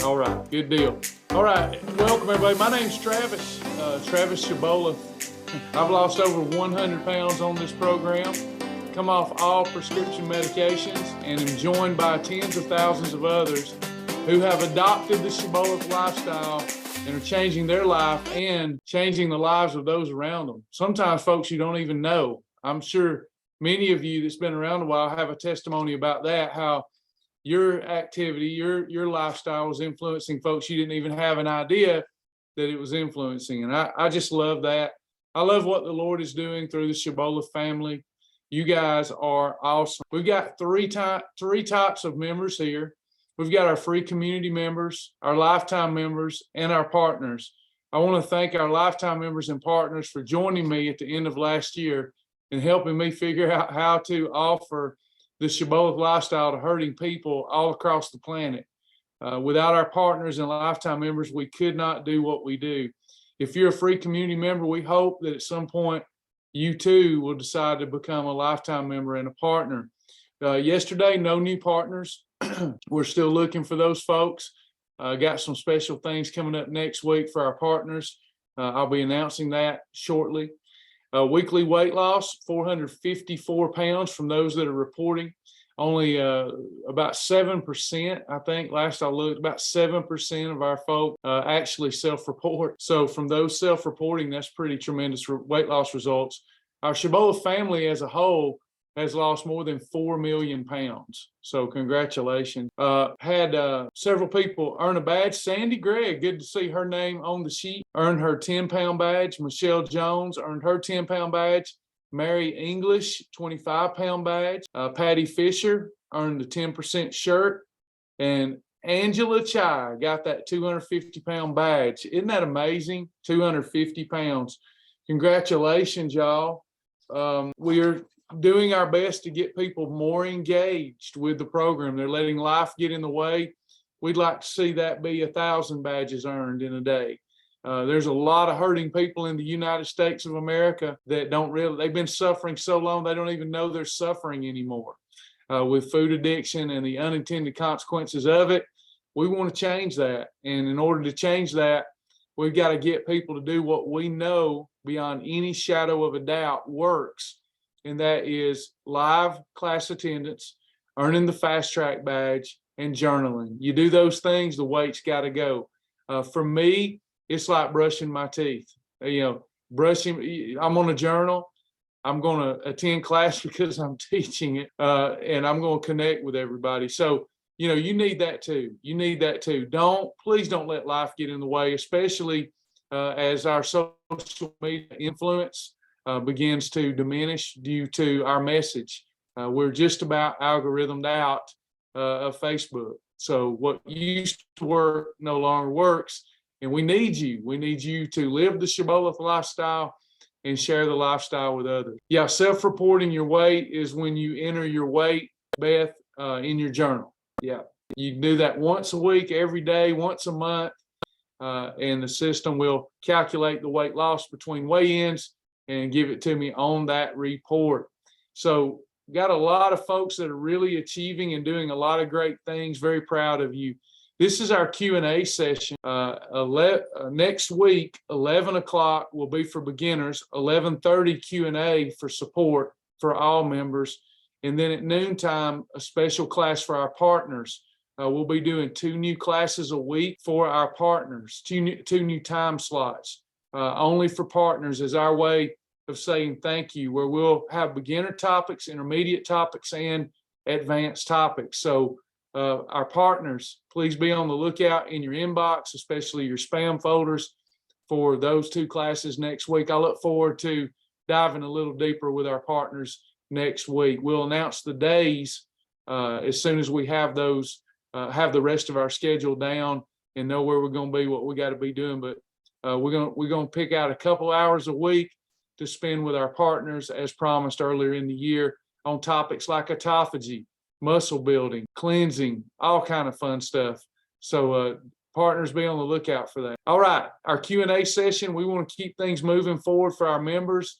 All right, good deal. All right, welcome everybody. My name's Travis, Travis Shibboleth. I've lost over 100 pounds on this program, come off all prescription medications, and am joined by tens of thousands of others who have adopted the Shibboleth lifestyle and are changing their life and changing the lives of those around them. Sometimes folks you don't even know. I'm sure many of you that's been around a while have a testimony about that, how your activity, your lifestyle was influencing folks you didn't even have an idea that it was influencing. And I just love that. I love what the Lord is doing through the Shibboleth family. You guys are awesome. We've got three types of members here. We've got our free community members, our lifetime members, and our partners. I want to thank our lifetime members and partners for joining me at the end of last year and helping me figure out how to offer the Shibboleth lifestyle to hurting people all across the planet. Without our partners and lifetime members, we could not do what we do. If you're a free community member, we hope that at some point you too will decide to become a lifetime member and a partner. Yesterday, no new partners. We're still looking for those folks. Got some special things coming up next week for our partners. I'll be announcing that shortly. Weekly weight loss, 454 pounds from those that are reporting. Only about 7%, I think, last I looked, about 7% of our folk actually self-report. So from those self-reporting, that's pretty tremendous weight loss results. Our Shibboleth family as a whole has lost more than 4 million pounds. So congratulations. Had several people earn a badge. Sandy Gregg, good to see her name on the sheet, earned her 10-pound badge. Michelle Jones earned her 10-pound badge. Mary English, 25-pound badge. Patty Fisher earned the 10% shirt. And Angela Chai got that 250-pound badge. Isn't that amazing? 250 pounds. Congratulations, y'all. We're doing our best to get people more engaged with the program. They're letting life get in the way. We'd like to see that be 1,000 badges earned in a day. There's a lot of hurting people in the United States of America that they've been suffering so long they don't even know they're suffering anymore with food addiction and the unintended consequences of it. We want to change that. And in order to change that, we've got to get people to do what we know beyond any shadow of a doubt works. And that is live class attendance, earning the fast track badge, and journaling. You do those things, the weight's got to go. For me, it's like brushing my teeth. Brushing. I'm on a journal. I'm going to attend class because I'm teaching it, and I'm going to connect with everybody. So, you need that too. You need that too. Please don't let life get in the way, especially as our social media influence begins to diminish due to our message. We're just about algorithmed out of Facebook. So what used to work no longer works, and we need you. We need you to live the Shibboleth lifestyle and share the lifestyle with others. Yeah, self-reporting your weight is when you enter your weight, Beth, in your journal. Yeah, you can do that once a week, every day, once a month, and the system will calculate the weight loss between weigh-ins and give it to me on that report. So got a lot of folks that are really achieving and doing a lot of great things. Very proud of you. This is our Q&A session. Next week, 11 o'clock will be for beginners, 11:30 Q&A for support for all members. And then at noontime, a special class for our partners. We'll be doing 2 new classes a week for our partners, two new time slots, only for partners as our way of saying thank you, where we'll have beginner topics, intermediate topics, and advanced topics. So our partners, please be on the lookout in your inbox, especially your spam folders, for those 2 classes next week. I look forward to diving a little deeper with our partners next week. We'll announce the days as soon as we have those, have the rest of our schedule down and know where we're going to be, what we got to be doing. But we're going to pick out a couple hours a week to spend with our partners, as promised earlier in the year, on topics like autophagy, muscle building, cleansing, all kind of fun stuff. So partners, be on the lookout for that. All right, our Q&A session, we want to keep things moving forward for our members.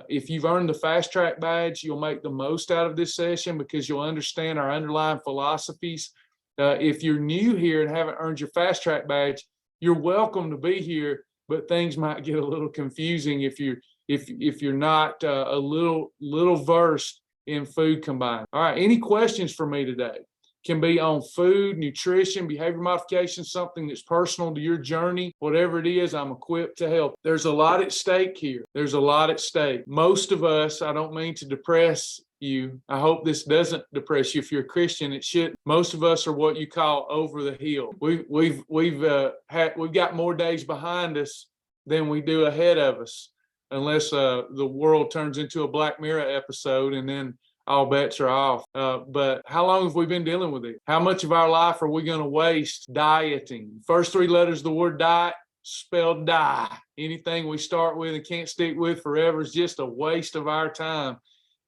If you've earned the fast track badge, you'll make the most out of this session because you'll understand our underlying philosophies If you're new here and haven't earned your Fast Track badge, you're welcome to be here, but things might get a little confusing if you're not a little versed in food combined. All right, any questions for me today? Can be on food, nutrition, behavior modification, something that's personal to your journey, whatever it is, I'm equipped to help. There's a lot at stake here. There's a lot at stake. Most of us, I don't mean to depress you. I hope this doesn't depress you. If you're a Christian, it should. Most of us are what you call over the hill. We've got more days behind us than we do ahead of us, unless the world turns into a Black Mirror episode, and then all bets are off. But how long have we been dealing with it? How much of our life are we going to waste dieting? First three letters of the word diet, spelled die. Anything we start with and can't stick with forever is just a waste of our time.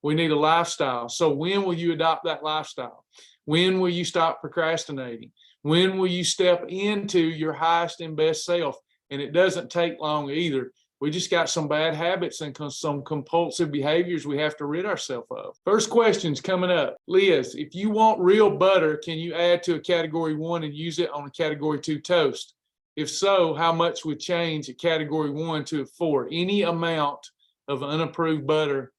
We need a lifestyle. So when will you adopt that lifestyle? When will you stop procrastinating? When will you step into your highest and best self? And it doesn't take long either. We just got some bad habits and some compulsive behaviors we have to rid ourselves of. First question's coming up. Liz, if you want real butter, can you add to a category 1 and use it on a category 2 toast? If so, how much would change a category 1 to a 4? Any amount of unapproved butter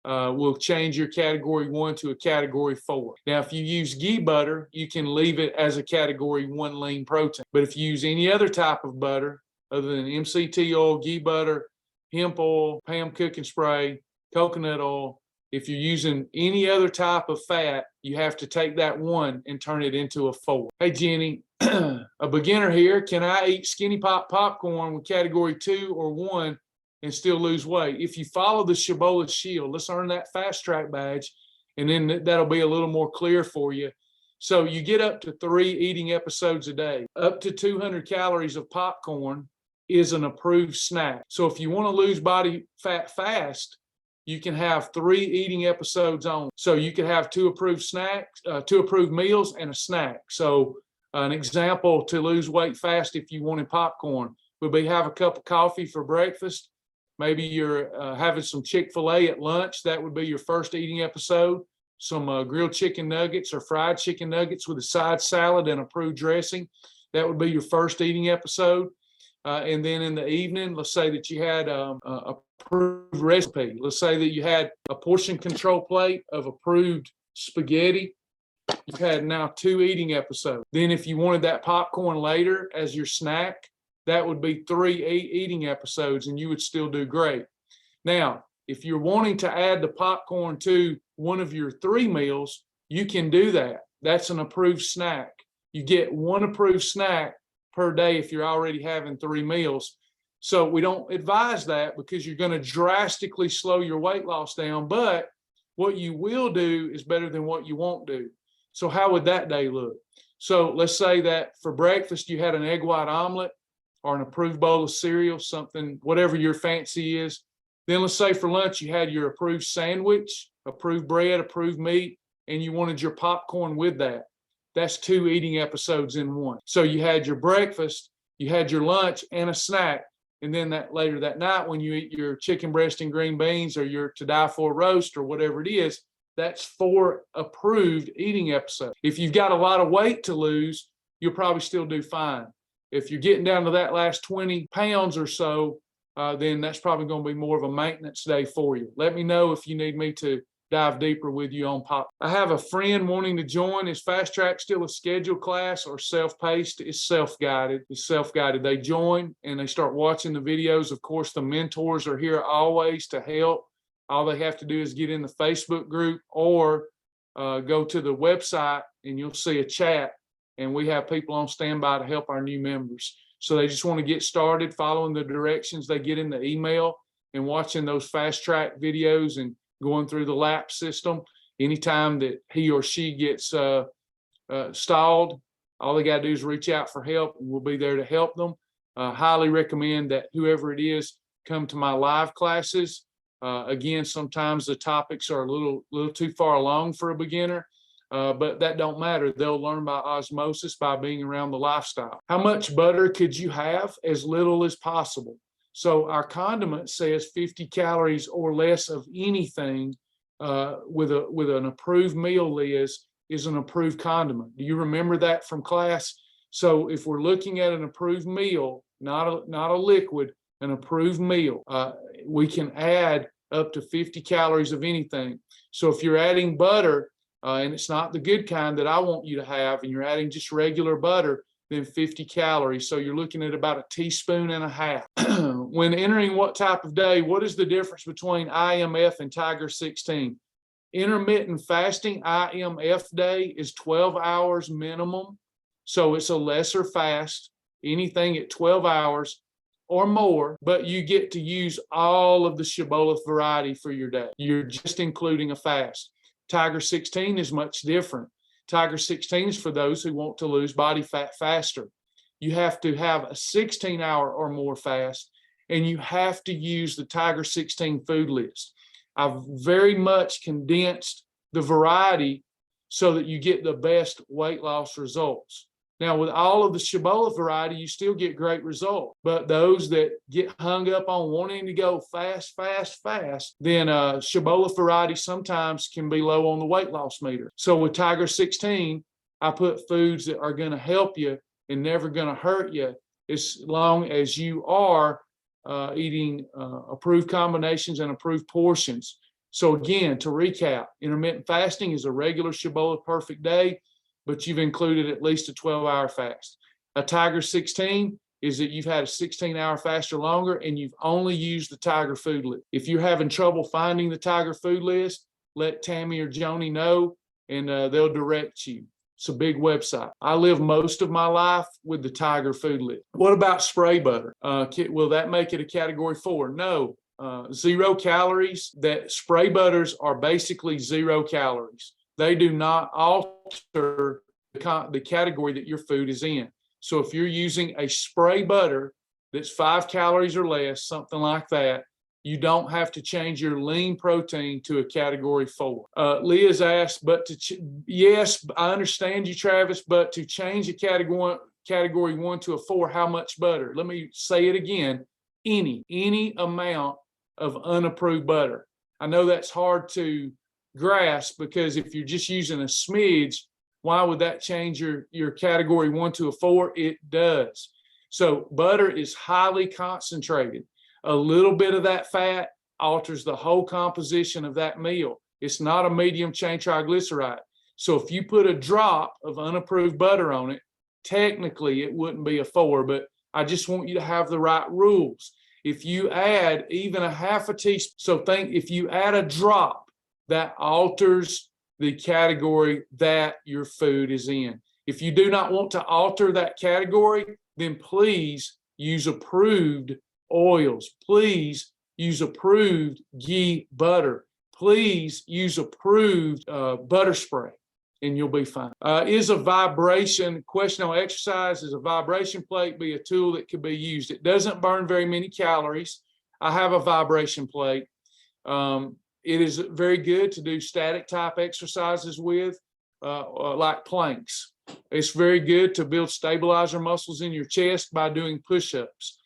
will change your category 1 to a category 4. Now, if you use ghee butter, you can leave it as a category 1 lean protein. But if you use any other type of butter, other than MCT oil, ghee butter, hemp oil, Pam cooking spray, coconut oil, if you're using any other type of fat, you have to take that 1 and turn it into a 4. Hey, Jenny, a beginner here. Can I eat Skinny Pop popcorn with category 2 or 1 and still lose weight? If you follow the Shibboleth Shield, let's earn that Fast Track badge, and then that'll be a little more clear for you. So you get up to 3 eating episodes a day. Up to 200 calories of popcorn is an approved snack. So if you want to lose body fat fast, you can have 3 eating episodes on. So you could have 2 approved snacks, 2 approved meals and a snack. So an example to lose weight fast if you wanted popcorn would be have a cup of coffee for breakfast. Maybe you're having some Chick-fil-A at lunch. That would be your first eating episode. Some grilled chicken nuggets or fried chicken nuggets with a side salad and approved dressing. That would be your first eating episode. And then in the evening, let's say that you had a approved recipe. Let's say that you had a portion control plate of approved spaghetti. You've had now 2 eating episodes. Then if you wanted that popcorn later as your snack, that would be 3 eating episodes, and you would still do great. Now, if you're wanting to add the popcorn to one of your 3 meals, you can do that. That's an approved snack. You get 1 approved snack per day if you're already having 3 meals. So we don't advise that because you're going to drastically slow your weight loss down. But what you will do is better than what you won't do. So how would that day look? So let's say that for breakfast you had an egg white omelet or an approved bowl of cereal, something, whatever your fancy is. Then let's say for lunch you had your approved sandwich, approved bread, approved meat, and you wanted your popcorn with that. That's 2 eating episodes in 1. So you had your breakfast, you had your lunch and a snack. And then that later that night when you eat your chicken breast and green beans or your to die for roast or whatever it is, that's 4 approved eating episodes. If you've got a lot of weight to lose, you'll probably still do fine. If you're getting down to that last 20 pounds or so, then that's probably going to be more of a maintenance day for you. Let me know if you need me to dive deeper with you on pop. I have a friend wanting to join. Is Fast Track still a scheduled class or self-paced? It's self-guided. It's self-guided. They join and they start watching the videos. Of course, the mentors are here always to help. All they have to do is get in the Facebook group or go to the website and you'll see a chat, and we have people on standby to help our new members. So they just want to get started following the directions they get in the email and watching those Fast Track videos and going through the lap system. Anytime that he or she gets stalled, all they got to do is reach out for help, and we'll be there to help them. Highly recommend that whoever it is come to my live classes. Again, sometimes the topics are a little too far along for a beginner, but that don't matter. They'll learn by osmosis by being around the lifestyle. How much butter could you have? As little as possible. So our condiment says 50 calories or less of anything with an approved meal, Liz, is an approved condiment. Do you remember that from class? So if we're looking at an approved meal, not a liquid, an approved meal, we can add up to 50 calories of anything. So if you're adding butter, and it's not the good kind that I want you to have, and you're adding just regular butter, then 50 calories. So you're looking at about a teaspoon and a half. When entering what type of day, what is the difference between IMF and Tiger 16? Intermittent fasting, IMF day, is 12 hours minimum. So it's a lesser fast, anything at 12 hours or more, but you get to use all of the Shibboleth variety for your day. You're just including a fast. Tiger 16 is much different. Tiger 16 is for those who want to lose body fat faster. You have to have a 16-hour or more fast, and you have to use the Tiger 16 food list. I've very much condensed the variety so that you get the best weight loss results. Now, with all of the Shibboleth variety, you still get great results. But those that get hung up on wanting to go fast, then Shibboleth variety sometimes can be low on the weight loss meter. So with Tiger 16, I put foods that are going to help you and never going to hurt you as long as you are eating approved combinations and approved portions. So again, to recap, intermittent fasting is a regular Shibboleth perfect day, but you've included at least a 12-hour fast. A Tiger 16 is that you've had a 16-hour fast or longer, and you've only used the Tiger food list. If you're having trouble finding the Tiger food list, let Tammy or Joni know, and they'll direct you. It's a big website. I live most of my life with the Tiger food list. What about spray butter? Will that make it a category 4? No. 0 calories. That spray butters are basically 0 calories. They do not alter the category that your food is in. So if you're using a spray butter that's 5 calories or less, something like that, you don't have to change your lean protein to a category 4. Leah's asked, yes, I understand you, Travis, but to change a category 1 to a 4, how much butter? Let me say it again, any amount of unapproved butter. I know that's hard to grasp, because if you're just using a smidge, why would that change your category 1 to a 4? It does. So butter is highly concentrated. A little bit of that fat alters the whole composition of that meal. It's not a medium chain triglyceride. So if you put a drop of unapproved butter on it, technically it wouldn't be a 4, but I just want you to have the right rules. If you add even a half a teaspoon, so if you add a drop, that alters the category that your food is in. If you do not want to alter that category, then please use approved oils. Please use approved ghee butter. Please use approved butter spray, and you'll be fine. Is a vibration plate be a tool that could be used? It doesn't burn very many calories. I have a vibration plate. It is very good to do static type exercises with, like planks. It's very good to build stabilizer muscles in your chest by doing push-ups.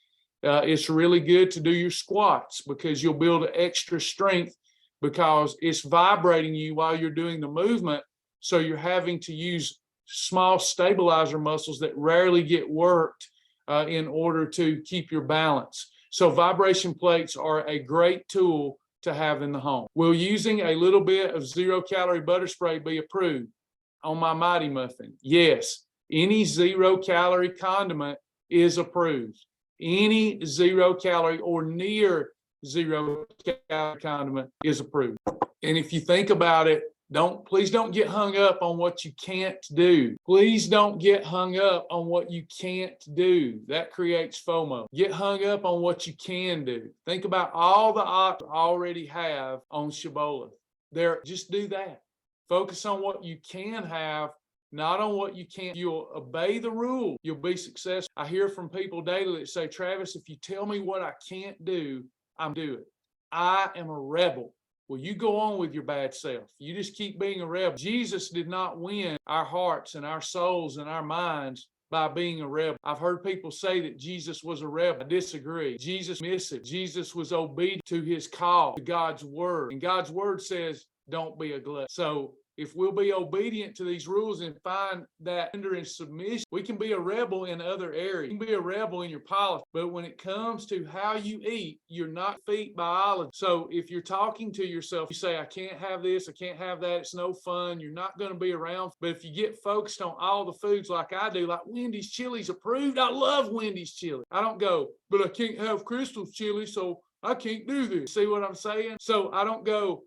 It's really good to do your squats, because you'll build extra strength because it's vibrating you while you're doing the movement. So you're having to use small stabilizer muscles that rarely get worked in order to keep your balance. So vibration plates are a great tool to have in the home. Will using a little bit of 0-calorie butter spray be approved on my Mighty Muffin? Yes. Any 0-calorie condiment is approved. Any 0-calorie or near 0-calorie condiment is approved. And if you think about it, please don't get hung up on what you can't do. Please don't get hung up on what you can't do. That creates FOMO. Get hung up on what you can do. Think about all the options you already have on Shibboleth. Just do that. Focus on what you can have, not on what you can't. You'll obey the rule. You'll be successful. I hear from people daily that say, Travis, if you tell me what I can't do, I'm doing it. I am a rebel. Well, you go on with your bad self. You just keep being a rebel. Jesus did not win our hearts and our souls and our minds by being a rebel. I've heard people say that Jesus was a rebel. I disagree. Jesus missed it. Jesus was obedient to his call, to God's word. And God's word says, don't be a glutton. So if we'll be obedient to these rules and find that under in submission, we can be a rebel in other areas. You can be a rebel in your politics, but when it comes to how you eat, you're not feet biology. So if you're talking to yourself, you say, I can't have this, I can't have that, it's no fun, you're not going to be around. But if you get focused on all the foods like I do, like Wendy's chili's approved, I love Wendy's chili. I don't go, but I can't have Crystal's chili, so I can't do this. See what I'm saying? So I don't go,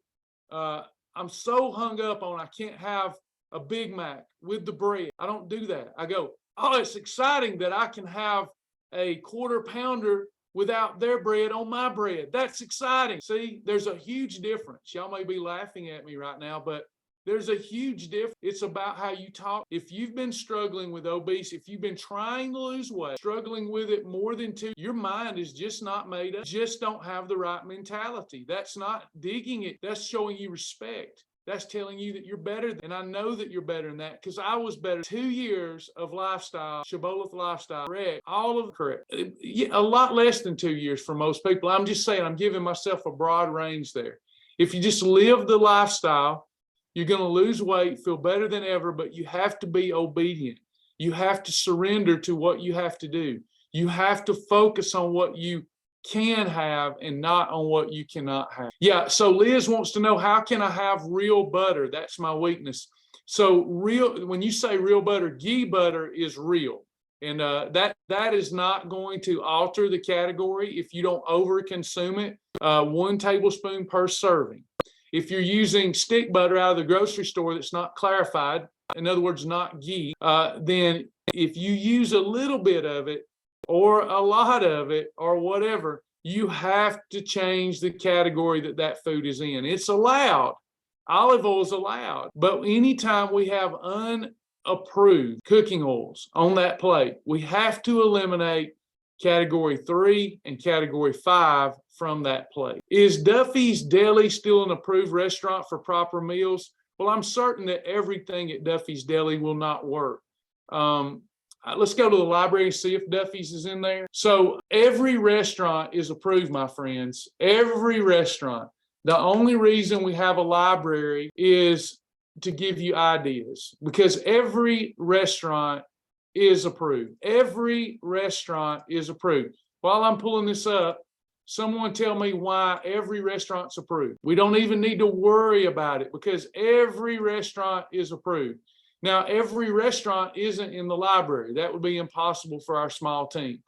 I'm so hung up on I can't have a Big Mac with the bread. I don't do that. I go, oh, it's exciting that I can have a quarter pounder without their bread on my bread. That's exciting. See, there's a huge difference. Y'all may be laughing at me right now, but there's a huge difference. It's about how you talk. If you've been struggling with obesity, if you've been trying to lose weight, struggling with it more than 2, your mind is just not made up. Just don't have the right mentality. That's not digging it. That's showing you respect. That's telling you that you're better. And I know that you're better than that because I was better. 2 years of lifestyle, Shibboleth lifestyle, correct. All of correct. A lot less than 2 years for most people. I'm just saying, I'm giving myself a broad range there. If you just live the lifestyle, you're going to lose weight, feel better than ever, but you have to be obedient. You have to surrender to what you have to do. You have to focus on what you can have and not on what you cannot have. Yeah, so Liz wants to know, how can I have real butter? That's my weakness. So when you say real butter, ghee butter is real. And that is not going to alter the category if you don't over-consume it. 1 tablespoon per serving. If you're using stick butter out of the grocery store that's not clarified, in other words, not ghee, then if you use a little bit of it or a lot of it or whatever, you have to change the category that food is in. It's allowed. Olive oil is allowed. But anytime we have unapproved cooking oils on that plate, we have to eliminate category 3 and category 5 from that plate. Is Duffy's Deli still an approved restaurant for proper meals? Well, I'm certain that everything at Duffy's Deli will not work. Let's go to the library and see if Duffy's is in there. So every restaurant is approved, my friends. Every restaurant. The only reason we have a library is to give you ideas, because every restaurant is approved. Every restaurant is approved. While I'm pulling this up, someone tell me why every restaurant's approved. We don't even need to worry about it because every restaurant is approved. Now, every restaurant isn't in the library. That would be impossible for our small team.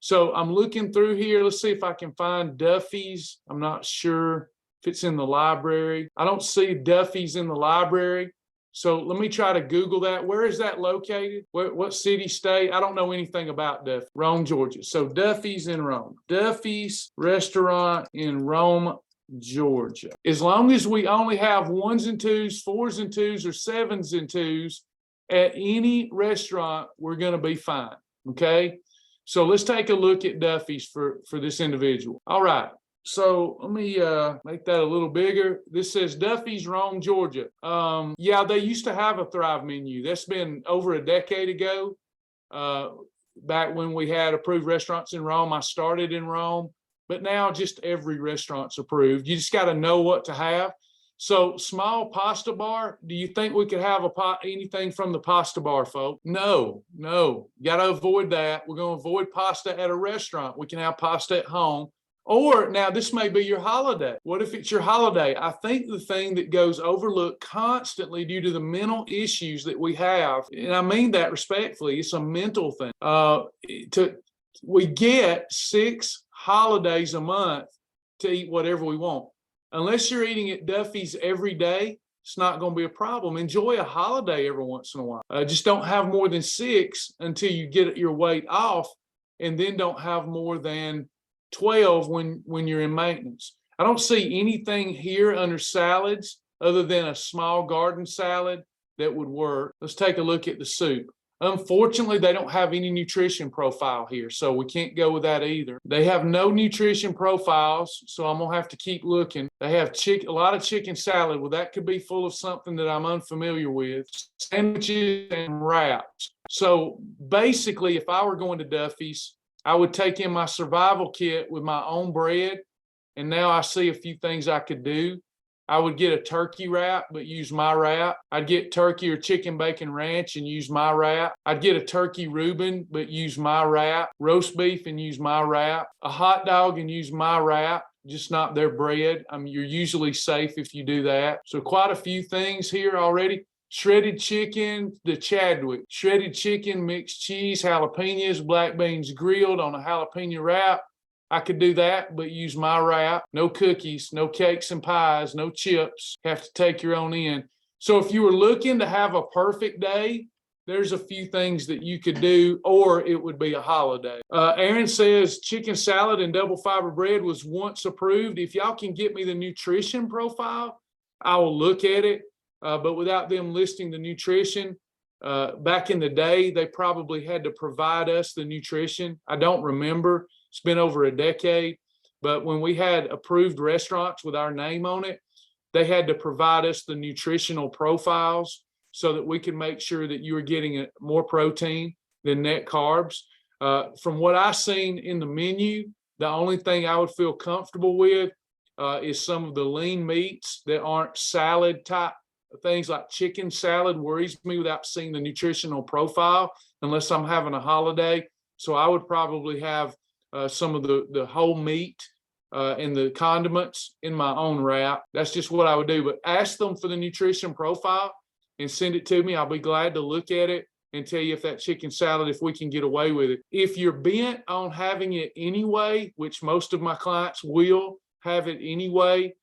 So I'm looking through here. Let's see if I can find Duffy's. I'm not sure if it's in the library. I don't see Duffy's in the library. So let me try to Google that. Where is that located? What city, state? I don't know anything about Duffy. Rome, Georgia. So Duffy's in Rome. Duffy's restaurant in Rome, Georgia. As long as we only have 1s and 2s, 4s and 2s, or 7s and 2s at any restaurant, we're going to be fine. Okay? So let's take a look at Duffy's for this individual. All right. So let me make that a little bigger. This says Duffy's, Rome, Georgia. Yeah, they used to have a Thrive menu. That's been over a decade ago. Back when we had approved restaurants in Rome, I started in Rome. But now just every restaurant's approved. You just got to know what to have. So small pasta bar, do you think we could have anything from the pasta bar, folks? No. Got to avoid that. We're going to avoid pasta at a restaurant. We can have pasta at home. Or now this may be your holiday. What if it's your holiday? I think the thing that goes overlooked constantly due to the mental issues that we have, and I mean that respectfully, it's a mental thing. We get 6 holidays a month to eat whatever we want. Unless you're eating at Duffy's every day, it's not going to be a problem. Enjoy a holiday every once in a while. Just don't have more than 6 until you get your weight off, and then don't have more than 12 when you're in maintenance. I don't see anything here under salads other than a small garden salad that would work. Let's take a look at the soup. Unfortunately, they don't have any nutrition profile here, so we can't go with that either. They have no nutrition profiles, so I'm going to have to keep looking. They have a lot of chicken salad. Well, that could be full of something that I'm unfamiliar with. Sandwiches and wraps. So basically, if I were going to Duffy's, I would take in my survival kit with my own bread, and now I see a few things I could do. I would get a turkey wrap, but use my wrap. I'd get turkey or chicken bacon ranch and use my wrap. I'd get a turkey Reuben, but use my wrap. Roast beef and use my wrap. A hot dog and use my wrap, just not their bread. I mean, you're usually safe if you do that. So quite a few things here already. Shredded chicken, the Chadwick. Shredded chicken, mixed cheese, jalapenos, black beans grilled on a jalapeno wrap. I could do that, but use my wrap. No cookies, no cakes and pies, no chips. Have to take your own in. So if you were looking to have a perfect day, there's a few things that you could do, or it would be a holiday. Aaron says chicken salad and double fiber bread was once approved. If y'all can get me the nutrition profile, I will look at it. But without them listing the nutrition, back in the day, they probably had to provide us the nutrition. I don't remember. It's been over a decade. But when we had approved restaurants with our name on it, they had to provide us the nutritional profiles so that we can make sure that you were getting more protein than net carbs. From what I've seen in the menu, the only thing I would feel comfortable with is some of the lean meats that aren't salad type. Things like chicken salad worries me without seeing the nutritional profile unless I'm having a holiday. So I would probably have some of the whole meat and the condiments in my own wrap. That's just what I would do. But ask them for the nutrition profile and send it to me. I'll be glad to look at it and tell you if that chicken salad, if we can get away with it. If you're bent on having it anyway, which most of my clients will have it anyway,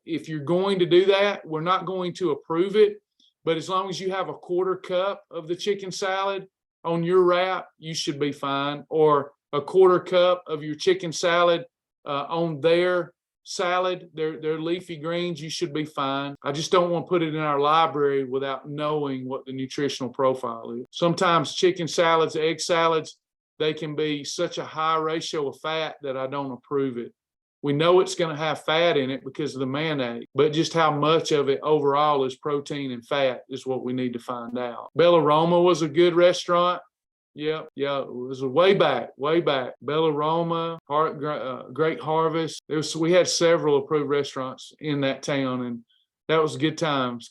if you're going to do that, we're not going to approve it. But as long as you have a quarter cup of the chicken salad on your wrap, you should be fine. Or a quarter cup of your chicken salad on their salad, their leafy greens, you should be fine. I just don't want to put it in our library without knowing what the nutritional profile is. Sometimes chicken salads, egg salads, they can be such a high ratio of fat that I don't approve it. We know it's going to have fat in it because of the mayonnaise, but just how much of it overall is protein and fat is what we need to find out. Bella Roma was a good restaurant. Yeah, it was way back. Bella Roma, Great Harvest. We had several approved restaurants in that town, and that was good times.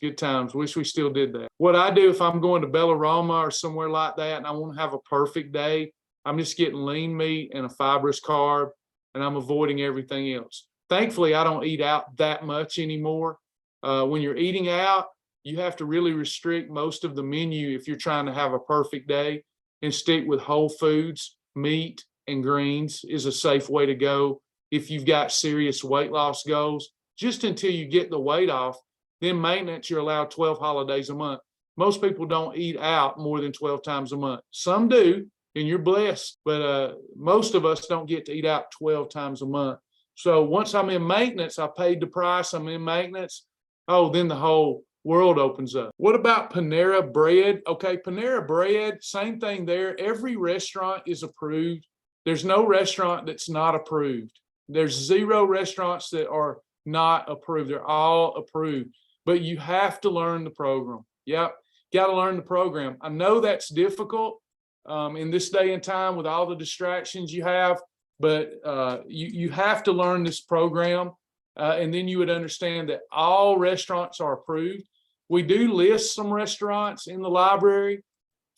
Wish we still did that. What I do if I'm going to Bella Roma or somewhere like that and I want to have a perfect day, I'm just getting lean meat and a fibrous carb, and I'm avoiding everything else. Thankfully, I don't eat out that much anymore. When you're eating out, you have to really restrict most of the menu if you're trying to have a perfect day, and stick with whole foods. Meat and greens is a safe way to go if you've got serious weight loss goals, just until you get the weight off. Then maintenance, you're allowed 12 holidays a month. Most people don't eat out more than 12 times a month. Some do, and you're blessed, but most of us don't get to eat out 12 times a month. So once I'm in maintenance, I paid the price, I'm in maintenance, then the whole world opens up. What about Panera Bread? Okay, Panera Bread, same thing there. Every restaurant is approved. There's no restaurant that's not approved. There's 0 restaurants that are not approved. They're all approved, but you have to learn the program. Yep, got to learn the program. I know that's difficult in this day and time with all the distractions you have, but you have to learn this program, and then you would understand that all restaurants are approved. We do list some restaurants in the library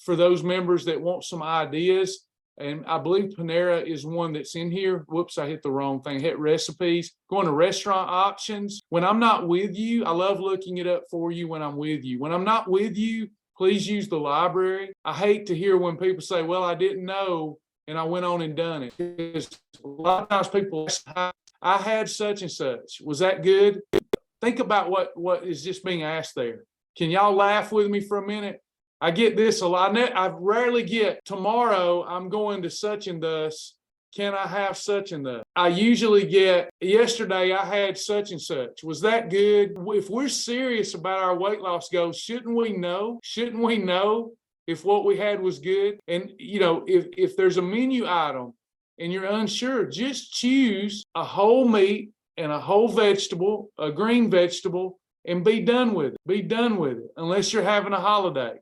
for those members that want some ideas, and I believe Panera is one that's in here. Whoops, I hit the wrong thing. Hit recipes. Going to restaurant options. When I'm not with you, I love looking it up for you when I'm with you. When I'm not with you, please use the library. I hate to hear when people say, well, I didn't know, and I went on and done it. Because a lot of times people ask, I had such and such. Was that good? Think about what is just being asked there. Can y'all laugh with me for a minute? I get this a lot. I rarely get, tomorrow I'm going to such and thus. Can I have such and thus? I usually get, yesterday I had such and such. Was that good? If we're serious about our weight loss goals, shouldn't we know? Shouldn't we know if what we had was good? And, if there's a menu item and you're unsure, just choose a whole meat and a whole vegetable, a green vegetable, and be done with it. Be done with it, unless you're having a holiday.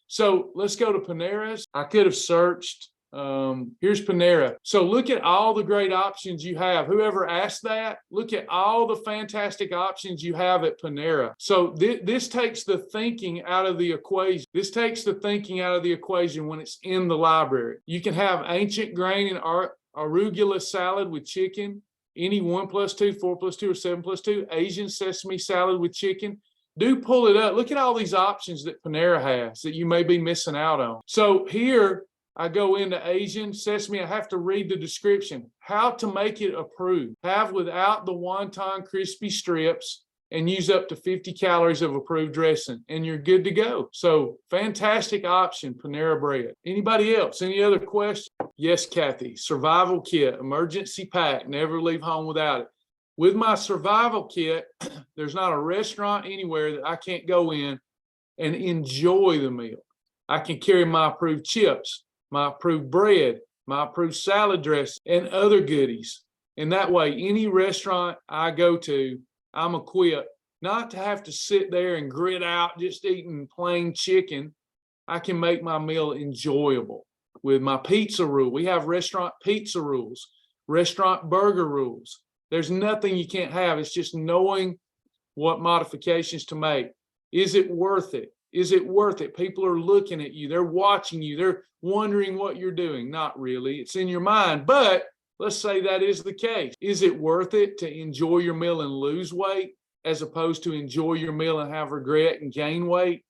So let's go to Panera's. I could have searched Here's Panera. So look at all the great options you have. Whoever asked that, look at all the fantastic options you have at Panera. So this takes the thinking out of the equation. This takes the thinking out of the equation when it's in the library. You can have ancient grain and arugula salad with chicken, any 1+2, 4+2, or 7+2, Asian sesame salad with chicken. Do pull it up. Look at all these options that Panera has that you may be missing out on. So here, I go into Asian sesame. I have to read the description. How to make it approved. Have without the wonton crispy strips and use up to 50 calories of approved dressing, and you're good to go. So fantastic option, Panera Bread. Anybody else? Any other questions? Yes, Kathy. Survival kit, emergency pack. Never leave home without it. With my survival kit, there's not a restaurant anywhere that I can't go in and enjoy the meal. I can carry my approved chips, my approved bread, my approved salad dressing, and other goodies. And that way, any restaurant I go to, I'm equipped not to have to sit there and grit out just eating plain chicken. I can make my meal enjoyable with my pizza rule. We have restaurant pizza rules, restaurant burger rules. There's nothing you can't have. It's just knowing what modifications to make. Is it worth it? Is it worth it? People are looking at you. They're watching you. They're wondering what you're doing. Not really. It's in your mind. But let's say that is the case. Is it worth it to enjoy your meal and lose weight as opposed to enjoy your meal and have regret and gain weight?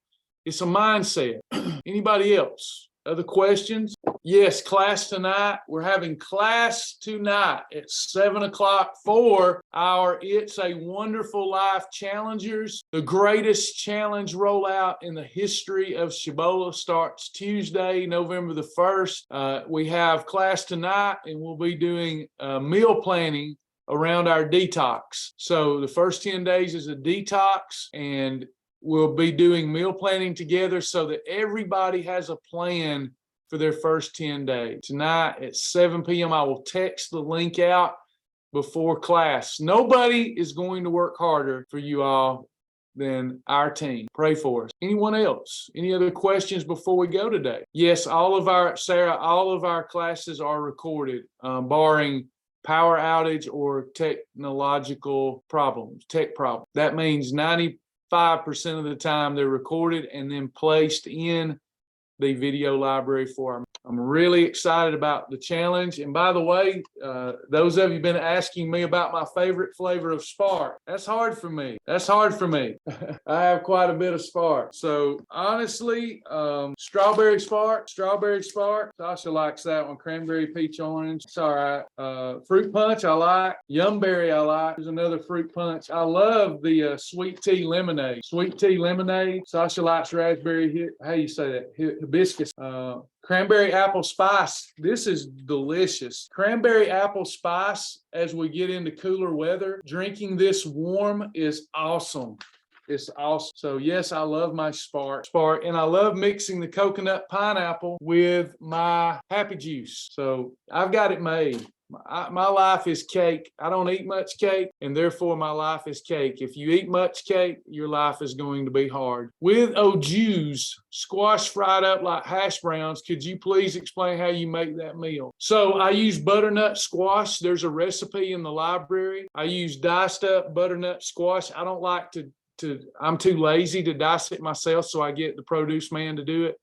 It's a mindset. Anybody else? Other questions? Yes, class tonight. We're having class tonight at 7 o'clock for our It's a Wonderful Life Challengers. The greatest challenge rollout in the history of Shibboleth starts Tuesday, November the 1st. We have class tonight, and we'll be doing meal planning around our detox. So the first 10 days is a detox, and we'll be doing meal planning together so that everybody has a plan for their first 10 days. Tonight at 7 p.m., I will text the link out before class. Nobody is going to work harder for you all than our team. Pray for us. Anyone else? Any other questions before we go today? Yes, Sarah, all of our classes are recorded, barring power outage or technological problems, tech problems. That means 95% of the time they're recorded and then placed in the video library for them. I'm really excited about the challenge. And by the way, those of you been asking me about my favorite flavor of Spark. That's hard for me. I have quite a bit of Spark. So honestly, strawberry Spark. Sasha likes that one. Cranberry, peach, orange. It's all right. Fruit punch, I like. Yumberry, I like. There's another fruit punch. I love the sweet tea lemonade. Sasha likes raspberry. How you say that? Hibiscus. Cranberry apple spice. This is delicious. Cranberry apple spice as we get into cooler weather. Drinking this warm is awesome. It's awesome. So yes, I love my Spark. And I love mixing the coconut pineapple with my happy juice. So I've got it made. My life is cake. I don't eat much cake, and therefore my life is cake. If you eat much cake, your life is going to be hard. With au jus, squash fried up like hash browns, could you please explain how you make that meal? So I use butternut squash. There's a recipe in the library. I use diced up butternut squash. I don't like I'm too lazy to dice it myself, so I get the produce man to do it.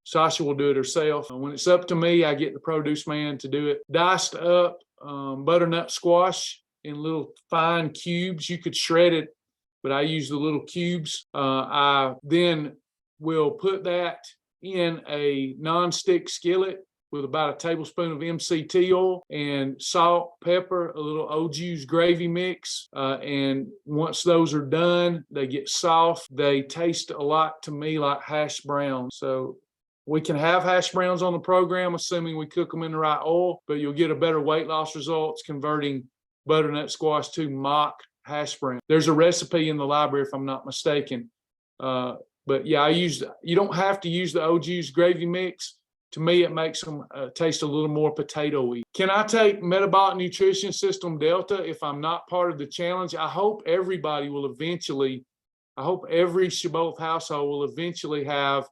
Sasha will do it herself. And when it's up to me, I get the produce man to do it. Diced up butternut squash in little fine cubes. You could shred it, but I use the little cubes. I then will put that in a nonstick skillet with about a tablespoon of MCT oil and salt, pepper, a little au jus gravy mix. And once those are done, they get soft. They taste a lot to me like hash browns. So we can have hash browns on the program, assuming we cook them in the right oil, but you'll get a better weight loss results converting butternut squash to mock hash brown. There's a recipe in the library, if I'm not mistaken. But yeah, you don't have to use the au jus gravy mix. To me, it makes them taste a little more potato-y. Can I take Metabolic Nutrition System Delta if I'm not part of the challenge? I hope every Shibboleth household will eventually have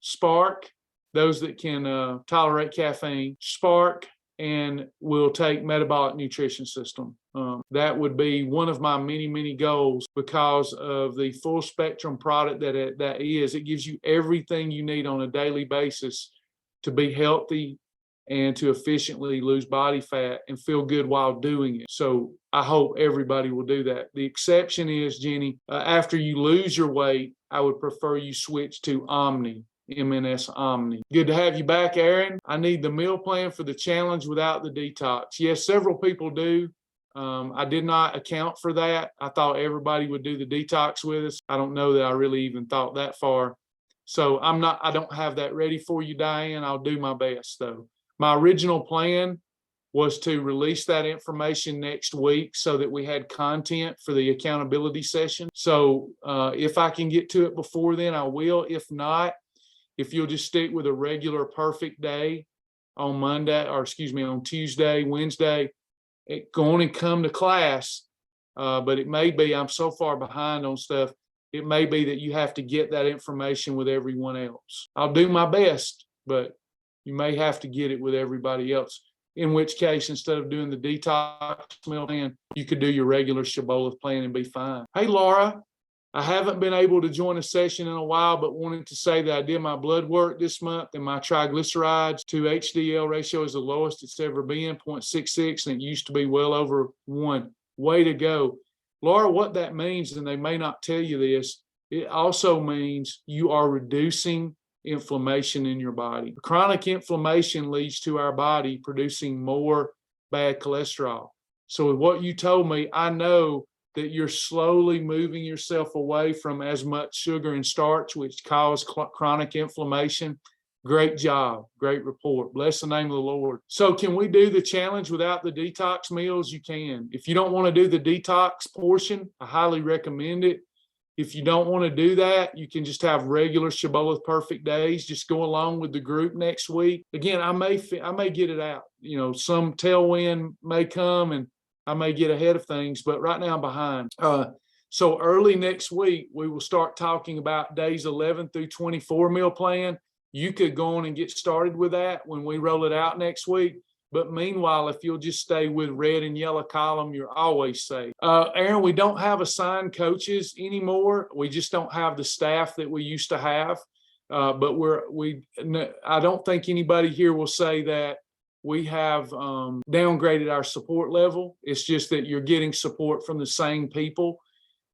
Spark those that can tolerate caffeine, Spark, and will take metabolic nutrition system. That would be one of my many, many goals because of the full spectrum product that is. It gives you everything you need on a daily basis to be healthy and to efficiently lose body fat and feel good while doing it. So I hope everybody will do that. The exception is, Jenny, after you lose your weight, I would prefer you switch to Omni. MNS Omni. Good to have you back, Aaron. I need the meal plan for the challenge without the detox. Yes, several people do. I did not account for that. I thought everybody would do the detox with us. I don't know that I really even thought that far. So I don't have that ready for you, Diane. I'll do my best though. My original plan was to release that information next week so that we had content for the accountability session. So if I can get to it before then, I will. If not, if you'll just stick with a regular perfect day on on Tuesday, Wednesday, go on and come to class. But it may be, I'm so far behind on stuff, it may be that you have to get that information with everyone else. I'll do my best, but you may have to get it with everybody else. In which case, instead of doing the detox meal plan, you could do your regular Shibboleth plan and be fine. Hey, Laura. I haven't been able to join a session in a while, but wanted to say that I did my blood work this month and my triglycerides to HDL ratio is the lowest it's ever been, 0.66, and it used to be well over 1. Way to go. Laura, what that means, and they may not tell you this, it also means you are reducing inflammation in your body. Chronic inflammation leads to our body producing more bad cholesterol. So with what you told me, I know that you're slowly moving yourself away from as much sugar and starch, which cause chronic inflammation. Great job. Great report. Bless the name of the Lord. So can we do the challenge without the detox meals? You can. If you don't want to do the detox portion, I highly recommend it. If you don't want to do that, you can just have regular Shibboleth perfect days. Just go along with the group next week. Again, I may get it out. Some tailwind may come and I may get ahead of things, but right now I'm behind. So early next week, we will start talking about days 11 through 24 meal plan. You could go on and get started with that when we roll it out next week. But meanwhile, if you'll just stay with red and yellow column, you're always safe. Aaron, we don't have assigned coaches anymore. We just don't have the staff that we used to have. But I don't think anybody here will say that we have downgraded our support level. It's just that you're getting support from the same people,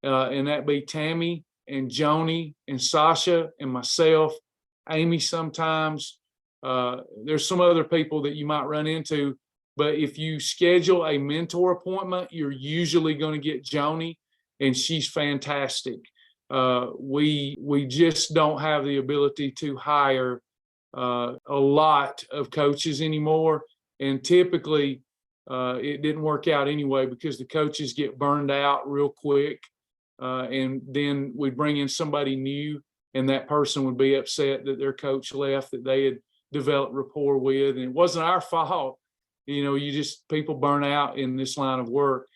and that be Tammy and Joni and Sasha and myself, Amy sometimes. There's some other people that you might run into, but if you schedule a mentor appointment, you're usually going to get Joni, and she's fantastic. We just don't have the ability to hire a lot of coaches anymore. And typically it didn't work out anyway because the coaches get burned out real quick. And then we bring in somebody new and that person would be upset that their coach left that they had developed rapport with. And it wasn't our fault. People burn out in this line of work.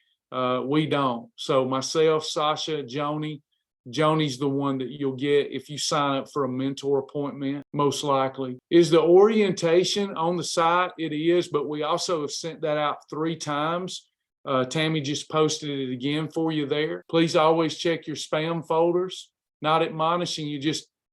We don't. So myself, Sasha, Joni's the one that you'll get if you sign up for a mentor appointment, most likely. Is the orientation on the site? It is, but we also have sent that out 3 times. Tammy just posted it again for you there. Please always check your spam folders. Not admonishing you,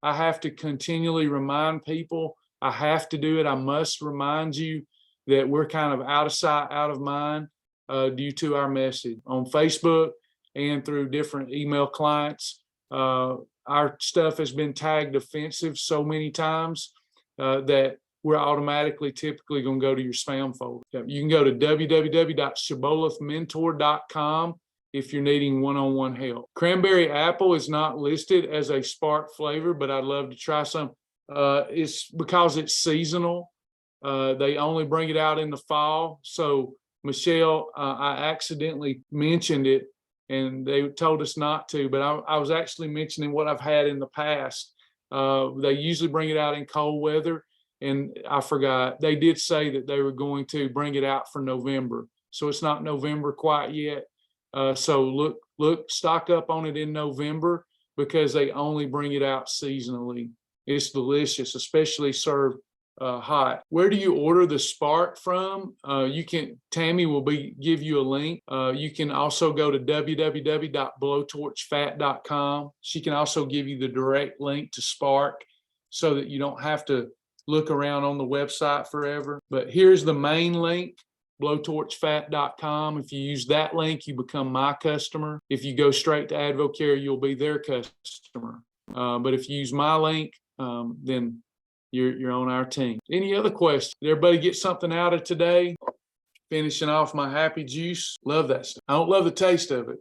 I have to continually remind people. I have to do it. I must remind you that we're kind of out of sight, out of mind due to our message on Facebook and through different email clients. Our stuff has been tagged offensive so many times that we're automatically typically going to go to your spam folder. You can go to www.shibbolethmentor.com if you're needing one-on-one help. Cranberry apple is not listed as a spark flavor, but I'd love to try some. It's because it's seasonal. They only bring it out in the fall. So Michelle, I accidentally mentioned it and they told us not to, but I was actually mentioning what I've had in the past. They usually bring it out in cold weather, and I forgot. They did say that they were going to bring it out for November. So it's not November quite yet. So stock up on it in November because they only bring it out seasonally. It's delicious, especially served hot. Where do you order the Spark from? Tammy will give you a link. You can also go to www.blowtorchfat.com. She can also give you the direct link to Spark so that you don't have to look around on the website forever. But here's the main link, blowtorchfat.com. If you use that link, you become my customer. If you go straight to AdvoCare, you'll be their customer. But if you use my link, then you're on our team. Any other questions? Did everybody get something out of today? Finishing off my happy juice. Love that stuff. I don't love the taste of it.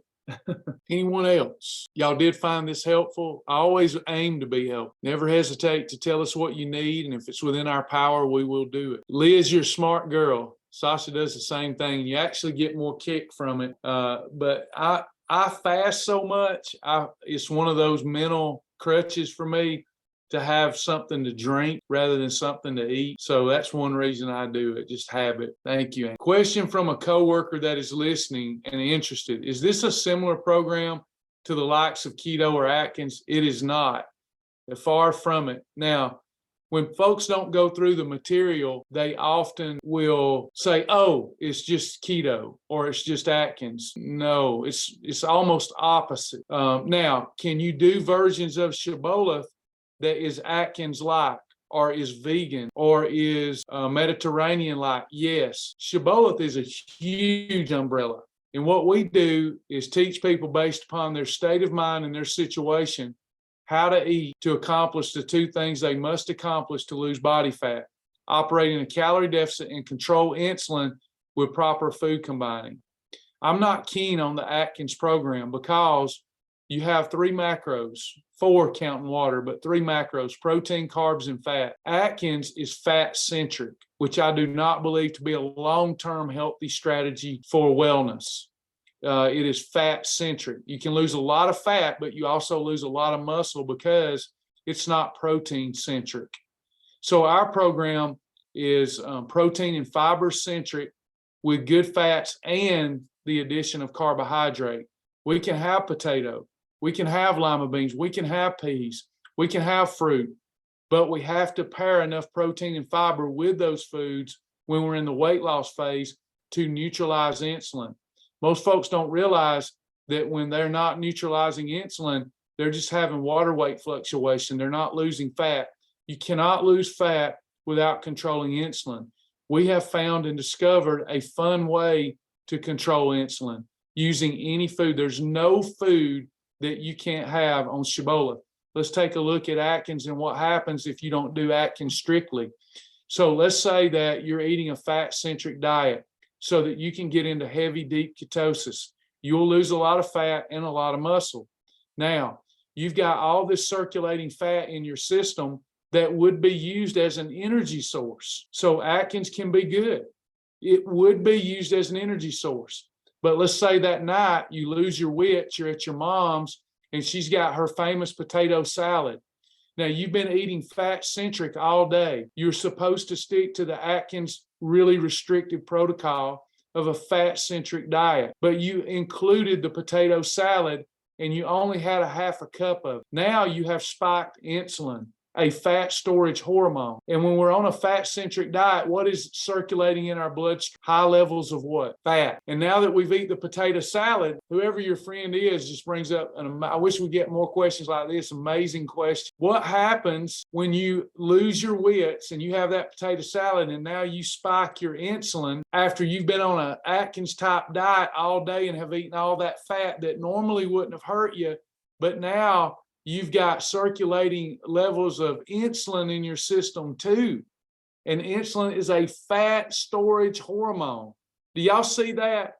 Anyone else? Y'all did find this helpful? I always aim to be helpful. Never hesitate to tell us what you need, and if it's within our power, we will do it. Liz, you're a smart girl. Sasha does the same thing. You actually get more kick from it. But I fast so much. It's one of those mental crutches for me to have something to drink rather than something to eat. So that's one reason I do it, just habit. Thank you. Question from a coworker that is listening and interested. Is this a similar program to the likes of Keto or Atkins? It is not. They're far from it. Now, when folks don't go through the material, they often will say, oh, it's just Keto or it's just Atkins. No, it's almost opposite. Now, can you do versions of Shibboleth that is Atkins-like or is vegan or is Mediterranean-like? Yes. Shibboleth is a huge umbrella. And what we do is teach people based upon their state of mind and their situation how to eat to accomplish the two things they must accomplish to lose body fat: operating a calorie deficit and control insulin with proper food combining. I'm not keen on the Atkins program because you have 3 macros, 4 counting water, but 3 macros: protein, carbs, and fat. Atkins is fat-centric, which I do not believe to be a long-term healthy strategy for wellness. It is fat-centric. You can lose a lot of fat, but you also lose a lot of muscle because it's not protein-centric. So our program is protein and fiber-centric with good fats and the addition of carbohydrate. We can have potato. We can have lima beans. We can have peas. We can have fruit. But we have to pair enough protein and fiber with those foods when we're in the weight loss phase to neutralize insulin. Most folks don't realize that when they're not neutralizing insulin, they're just having water weight fluctuation. They're not losing fat. You cannot lose fat without controlling insulin. We have found and discovered a fun way to control insulin using any food. There's no food that you can't have on Shibboleth. Let's take a look at Atkins and what happens if you don't do Atkins strictly. So let's say that you're eating a fat-centric diet so that you can get into heavy, deep ketosis. You'll lose a lot of fat and a lot of muscle. Now, you've got all this circulating fat in your system that would be used as an energy source. So Atkins can be good. It would be used as an energy source. But let's say that night you lose your wits, you're at your mom's, and she's got her famous potato salad. Now, you've been eating fat-centric all day. You're supposed to stick to the Atkins really restrictive protocol of a fat-centric diet, but you included the potato salad and you only had a half a cup of it. Now you have spiked insulin, a fat storage hormone. And when we're on a fat-centric diet, what is circulating in our bloodstream? High levels of what? Fat. And now that we've eaten the potato salad, whoever your friend is just brings up, I wish we get more questions like this, amazing question. What happens when you lose your wits and you have that potato salad and now you spike your insulin after you've been on an Atkins type diet all day and have eaten all that fat that normally wouldn't have hurt you, but now you've got circulating levels of insulin in your system too. And insulin is a fat storage hormone. Do y'all see that?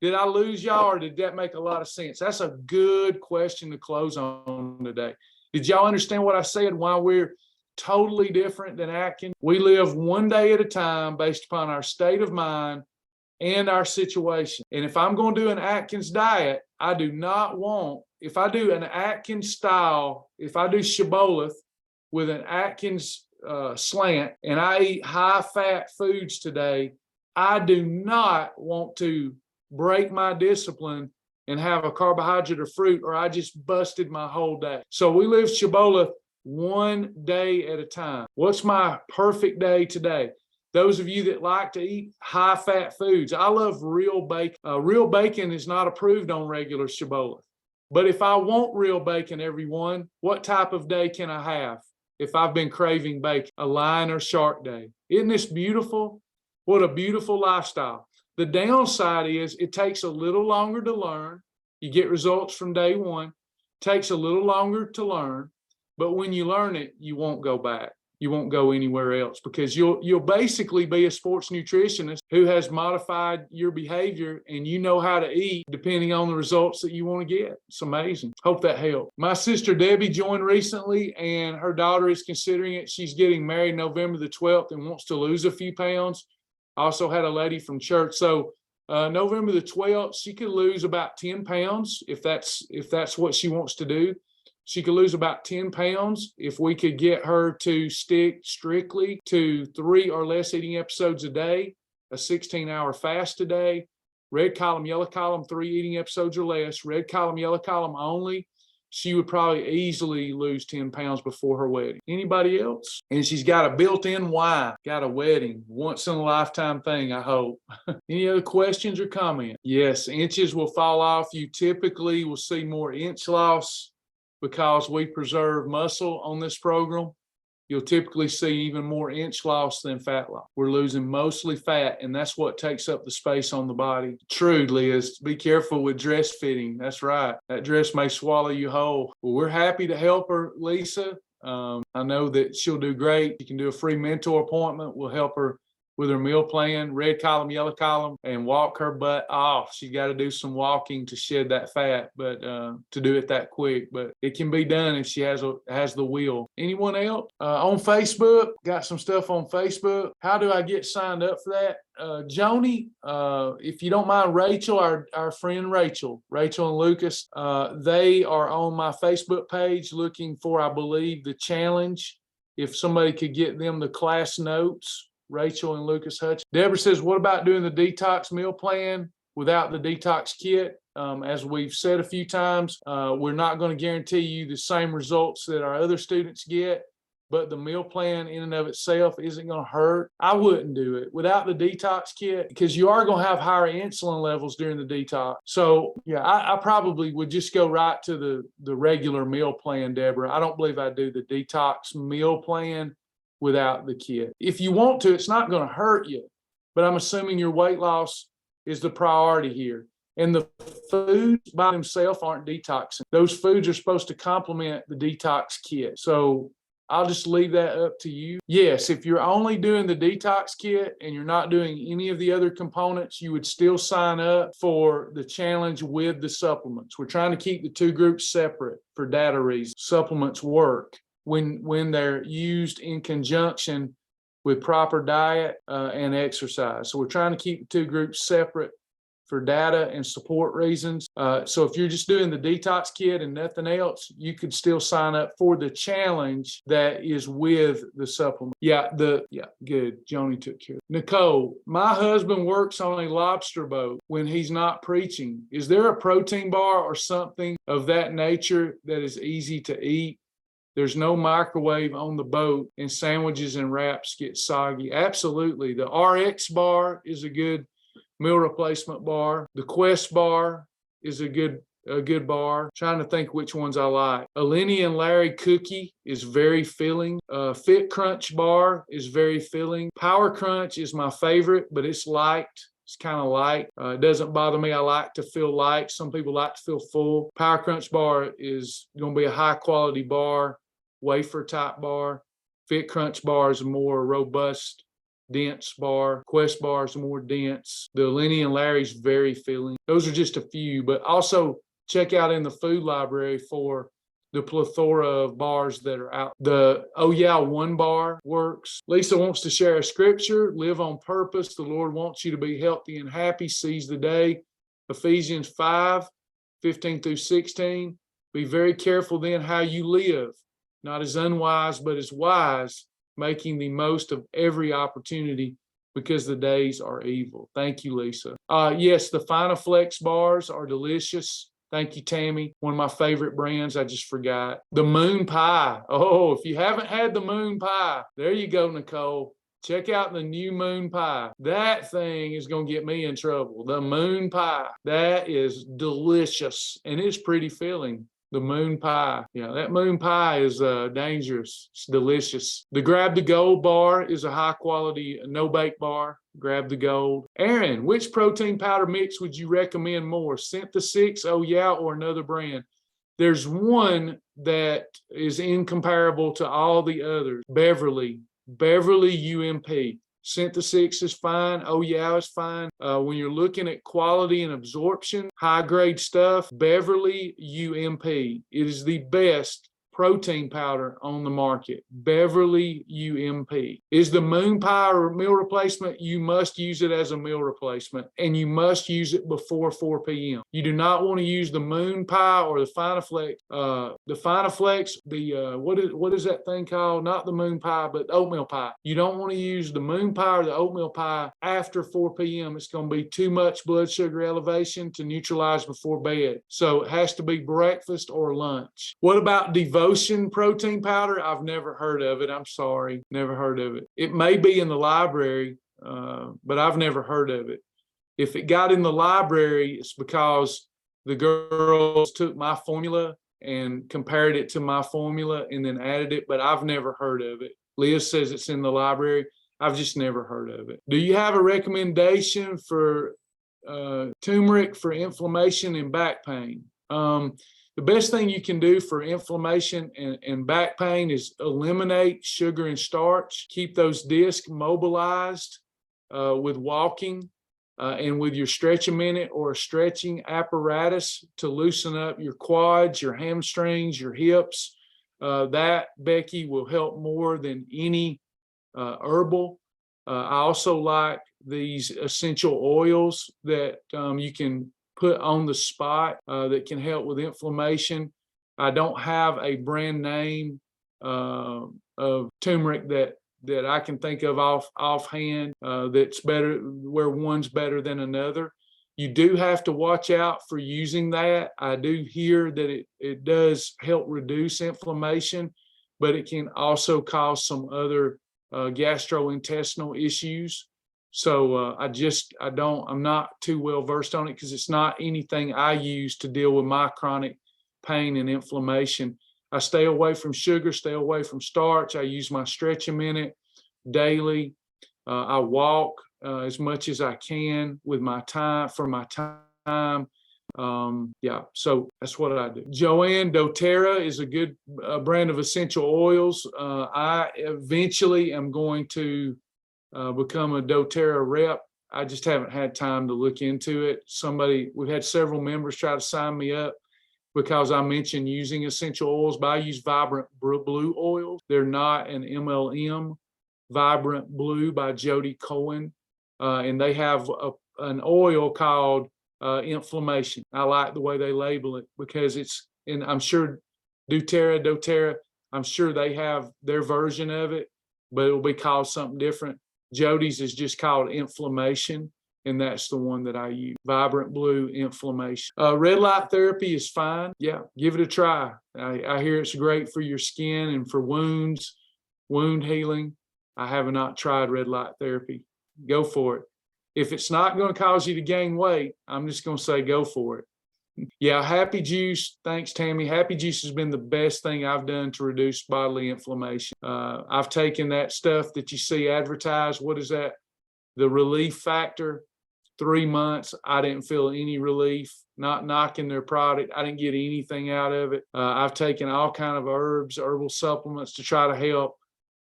Did I lose y'all or did that make a lot of sense? That's a good question to close on today. Did y'all understand what I said, why we're totally different than Atkins? We live one day at a time based upon our state of mind and our situation. And if I'm going to do an Atkins diet, I do not want, if I do an Atkins style, if I do Shibboleth with an Atkins slant and I eat high fat foods today, I do not want to break my discipline and have a carbohydrate or fruit, or I just busted my whole day. So we live Shibboleth one day at a time. What's my perfect day today? Those of you that like to eat high-fat foods, I love real bacon. Real bacon is not approved on regular Shibboleth. But if I want real bacon, everyone, what type of day can I have if I've been craving bacon? A lion or shark day. Isn't this beautiful? What a beautiful lifestyle. The downside is it takes a little longer to learn. You get results from day one. Takes a little longer to learn. But when you learn it, you won't go back. You won't go anywhere else because you'll basically be a sports nutritionist who has modified your behavior and you know how to eat depending on the results that you want to get. It's amazing. Hope that helped. My sister Debbie joined recently and her daughter is considering it. She's getting married November the 12th and wants to lose a few pounds. I also had a lady from church. So November the 12th, she could lose about 10 pounds if that's what she wants to do. She could lose about 10 pounds if we could get her to stick strictly to 3 or less eating episodes a day, a 16-hour fast a day, red column, yellow column, 3 eating episodes or less, red column, yellow column only. She would probably easily lose 10 pounds before her wedding. Anybody else? And she's got a built-in wife, got a wedding, once in a lifetime thing, I hope. Any other questions or comments? Yes, inches will fall off. You typically will see more inch loss because we preserve muscle on this program. You'll typically see even more inch loss than fat loss. We're losing mostly fat, and that's what takes up the space on the body. True, Liz, be careful with dress fitting. That's right. That dress may swallow you whole. Well, we're happy to help her, Lisa. I know that she'll do great. You can do a free mentor appointment. We'll help her with her meal plan, red column, yellow column, and walk her butt off. She's got to do some walking to shed that fat, but to do it that quick. But it can be done if she has the will. Anyone else? On Facebook, got some stuff on Facebook. How do I get signed up for that? Joni, if you don't mind, Rachel, our friend Rachel and Lucas, they are on my Facebook page looking for, I believe, the challenge. If somebody could get them the class notes, Rachel and Lucas Hutch. Deborah says, what about doing the detox meal plan without the detox kit? As we've said a few times, we're not going to guarantee you the same results that our other students get, but the meal plan in and of itself isn't going to hurt. I wouldn't do it without the detox kit because you are going to have higher insulin levels during the detox. So yeah, I probably would just go right to the regular meal plan, Deborah. I don't believe I'd do the detox meal plan without the kit. If you want to, it's not going to hurt you, but I'm assuming your weight loss is the priority here. And the foods by themselves aren't detoxing. Those foods are supposed to complement the detox kit. So I'll just leave that up to you. Yes, if you're only doing the detox kit and you're not doing any of the other components, you would still sign up for the challenge with the supplements. We're trying to keep the two groups separate for data reasons. Supplements work when they're used in conjunction with proper diet and exercise. So we're trying to keep the two groups separate for data and support reasons. So if you're just doing the detox kit and nothing else, you could still sign up for the challenge that is with the supplement. Yeah, good. Joni took care of it. Nicole, my husband works on a lobster boat when he's not preaching. Is there a protein bar or something of that nature that is easy to eat? There's no microwave on the boat and sandwiches and wraps get soggy. Absolutely. The RX bar is a good meal replacement bar. The Quest bar is a good bar. Trying to think which ones I like. A Lenny and Larry cookie is very filling. Fit Crunch bar is very filling. Power Crunch is my favorite, but it's light. It's kind of light. It doesn't bother me. I like to feel light. Some people like to feel full. Power Crunch bar is going to be a high quality bar, wafer type bar. Fit Crunch bar is a more robust, dense bar. Quest bar is more dense. The Lenny and Larry's very filling. Those are just a few, but also check out in the food library for the plethora of bars that are out. The Oh Yeah One bar works. Lisa wants to share a scripture. Live on purpose. The Lord wants you to be healthy and happy. Seize the day. Ephesians 5:15-16. Be very careful then how you live, not as unwise, but as wise, making the most of every opportunity because the days are evil. Thank you, Lisa. Yes, the Finaflex bars are delicious. Thank you, Tammy. One of my favorite brands. I just forgot. The Moon Pie. Oh, if you haven't had the Moon Pie, there you go, Nicole. Check out the new Moon Pie. That thing is going to get me in trouble. The Moon Pie. That is delicious, and it's pretty filling. The Moon Pie. Yeah, that Moon Pie is dangerous. It's delicious. The Grab the Gold bar is a high-quality, no-bake bar. Grab the Gold. Aaron, which protein powder mix would you recommend more? Synthesis, oh yeah, or another brand? There's one that is incomparable to all the others. Beverly UMP. Synthesis is fine. Oh yeah, it's fine. When you're looking at quality and absorption, high grade stuff, Beverly UMP. It is the best protein powder on the market. Beverly UMP. Is the Moon Pie a meal replacement? You must use it as a meal replacement, and you must use it before 4 p.m. You do not want to use the Moon Pie or the Finaflex. What is that thing called? Not the Moon Pie, but oatmeal pie. You don't want to use the Moon Pie or the oatmeal pie after 4 p.m. It's going to be too much blood sugar elevation to neutralize before bed. So it has to be breakfast or lunch. What about Devotion protein powder? I've never heard of it. I'm sorry. Never heard of it. It may be in the library, but I've never heard of it. If it got in the library, it's because the girls took my formula and compared it to my formula and then added it, but I've never heard of it. Liz says it's in the library. I've just never heard of it. Do you have a recommendation for turmeric for inflammation and back pain? The best thing you can do for inflammation and back pain is eliminate sugar and starch. Keep those discs mobilized with walking and with your Stretch a Minute or a stretching apparatus to loosen up your quads, your hamstrings, your hips. That, Becky, will help more than any herbal. I also like these essential oils that you can put on the spot that can help with inflammation. I don't have a brand name of turmeric that I can think of offhand that's better, where one's better than another. You do have to watch out for using that. I do hear that it does help reduce inflammation, but it can also cause some other gastrointestinal issues. So I'm not too well versed on it because it's not anything I use to deal with my chronic pain and inflammation. I stay away from sugar, stay away from starch. I use my Stretch a Minute daily. I walk as much as I can with my time for my time. So that's what I do. Joanne, doTERRA is a good brand of essential oils. I eventually am going to become a doTERRA rep. I just haven't had time to look into it. We've had several members try to sign me up because I mentioned using essential oils, but I use Vibrant Blue oils. They're not an MLM. Vibrant Blue by Jody Cohen. And they have an oil called inflammation. I like the way they label it because and I'm sure doTERRA, I'm sure they have their version of it, but it'll be called something different. Jody's is just called inflammation, and that's the one that I use. Vibrant Blue inflammation. Red light therapy is fine. Yeah, give it a try. I hear it's great for your skin and for wounds, wound healing. I have not tried red light therapy. Go for it. If it's not going to cause you to gain weight, I'm just going to say go for it. Yeah, Happy Juice. Thanks, Tammy. Happy Juice has been the best thing I've done to reduce bodily inflammation. I've taken that stuff that you see advertised. What is that? The Relief Factor. 3 months, I didn't feel any relief. Not knocking their product. I didn't get anything out of it. I've taken all kind of herbs, herbal supplements to try to help.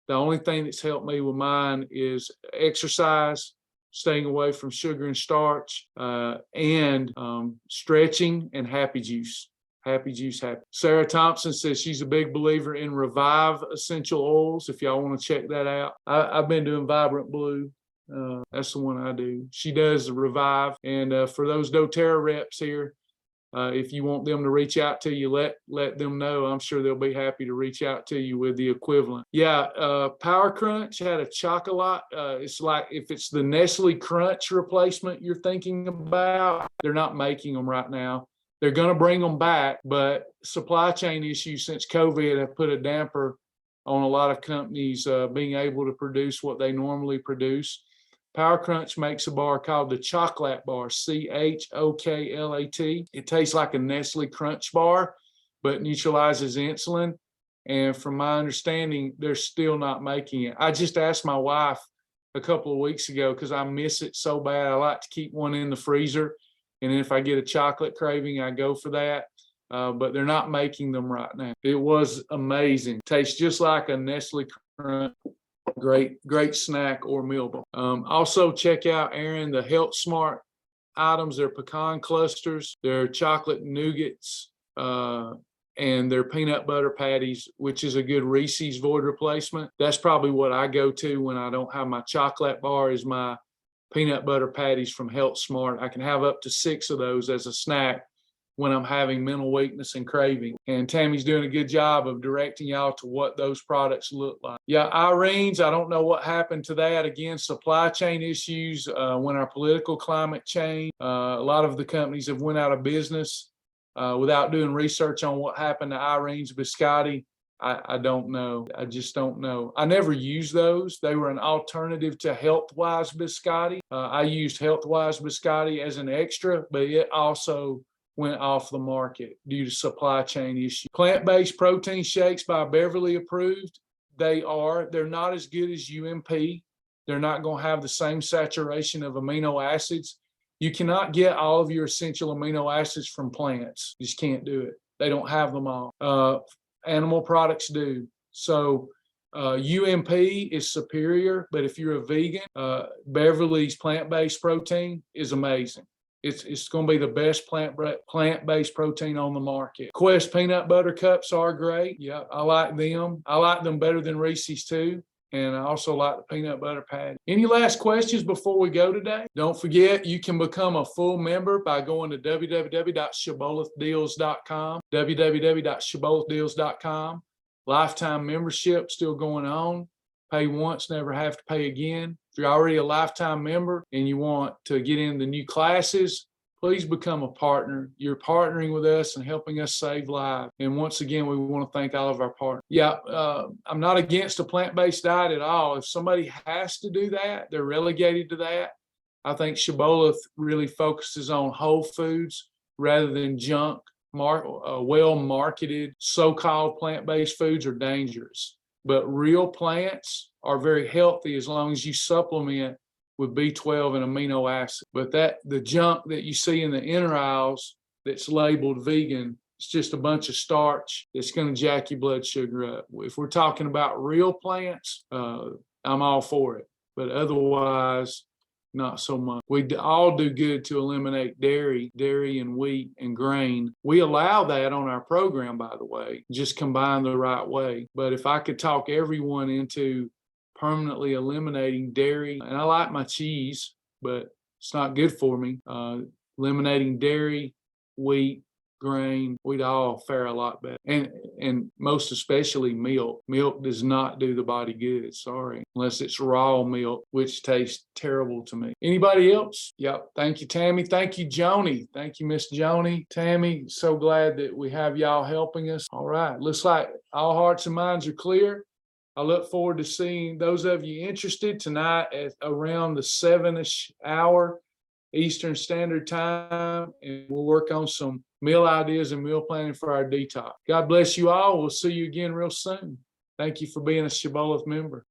The only thing that's helped me with mine is exercise, staying away from sugar and starch, and stretching and Happy Juice. Happy Juice, happy. Sarah Thompson says she's a big believer in Revive essential oils. If y'all want to check that out, I've been doing Vibrant Blue. That's the one I do. She does the Revive. And for those doTERRA reps here, if you want them to reach out to you, let them know. I'm sure they'll be happy to reach out to you with the equivalent. Yeah, Power Crunch had a chocolate. It's like if it's the Nestle Crunch replacement you're thinking about, they're not making them right now. They're going to bring them back, but supply chain issues since COVID have put a damper on a lot of companies being able to produce what they normally produce. Power Crunch makes a bar called the Chocolate Bar, CHOKLAT. It tastes like a Nestle Crunch bar, but neutralizes insulin. And from my understanding, they're still not making it. I just asked my wife a couple of weeks ago because I miss it so bad. I like to keep one in the freezer. And if I get a chocolate craving, I go for that. But they're not making them right now. It was amazing. Tastes just like a Nestle Crunch. Great snack or meal bar. Also check out, Aaron, the Health Smart items. They're pecan clusters, they're chocolate nougats, and they're peanut butter patties, which is a good Reese's void replacement. That's probably what I go to when I don't have my chocolate bar, is my peanut butter patties from Health Smart. I can have up to 6 of those as a snack when I'm having mental weakness and craving. And Tammy's doing a good job of directing y'all to what those products look like. Yeah, Irene's, I don't know what happened to that. Again, supply chain issues, when our political climate changed, a lot of the companies have went out of business without doing research on what happened to Irene's biscotti. I don't know. I just don't know. I never used those. They were an alternative to Healthwise biscotti. I used Healthwise biscotti as an extra, but it also went off the market due to supply chain issues. Plant-based protein shakes by Beverly approved. They're not as good as UMP. They're not going to have the same saturation of amino acids. You cannot get all of your essential amino acids from plants. You just can't do it. They don't have them all. Animal products do. So UMP is superior, but if you're a vegan, Beverly's plant-based protein is amazing. It's going to be the best plant-based protein on the market. Quest peanut butter cups are great. Yeah, I like them. I like them better than Reese's too. And I also like the peanut butter patty. Any last questions before we go today? Don't forget, you can become a full member by going to www.shibbolethdeals.com, www.shibbolethdeals.com. Lifetime membership still going on. Pay once, never have to pay again. If you're already a lifetime member and you want to get in the new classes, please become a partner. You're partnering with us and helping us save lives. And once again, we want to thank all of our partners. Yeah, I'm not against a plant-based diet at all. If somebody has to do that, they're relegated to that. I think Shibboleth really focuses on whole foods rather than junk. Well-marketed so-called plant-based foods are dangerous. But real plants are very healthy as long as you supplement with B12 and amino acid. But the junk that you see in the inner aisles that's labeled vegan, it's just a bunch of starch that's going to jack your blood sugar up. If we're talking about real plants, I'm all for it. But otherwise, not so much. We all do good to eliminate dairy and wheat and grain. We allow that on our program, by the way, just combine the right way. But if I could talk everyone into permanently eliminating dairy, and I like my cheese, but it's not good for me. Eliminating dairy, wheat, grain, we'd all fare a lot better. And most especially milk. Milk does not do the body good, sorry, unless it's raw milk, which tastes terrible to me. Anybody else? Yep. Thank you, Tammy. Thank you, Joni. Thank you, Miss Joni. Tammy, so glad that we have y'all helping us. All right. Looks like all hearts and minds are clear. I look forward to seeing those of you interested tonight at around the 7-ish hour Eastern Standard Time, and we'll work on some meal ideas and meal planning for our detox. God bless you all. We'll see you again real soon. Thank you for being a Shibboleth member.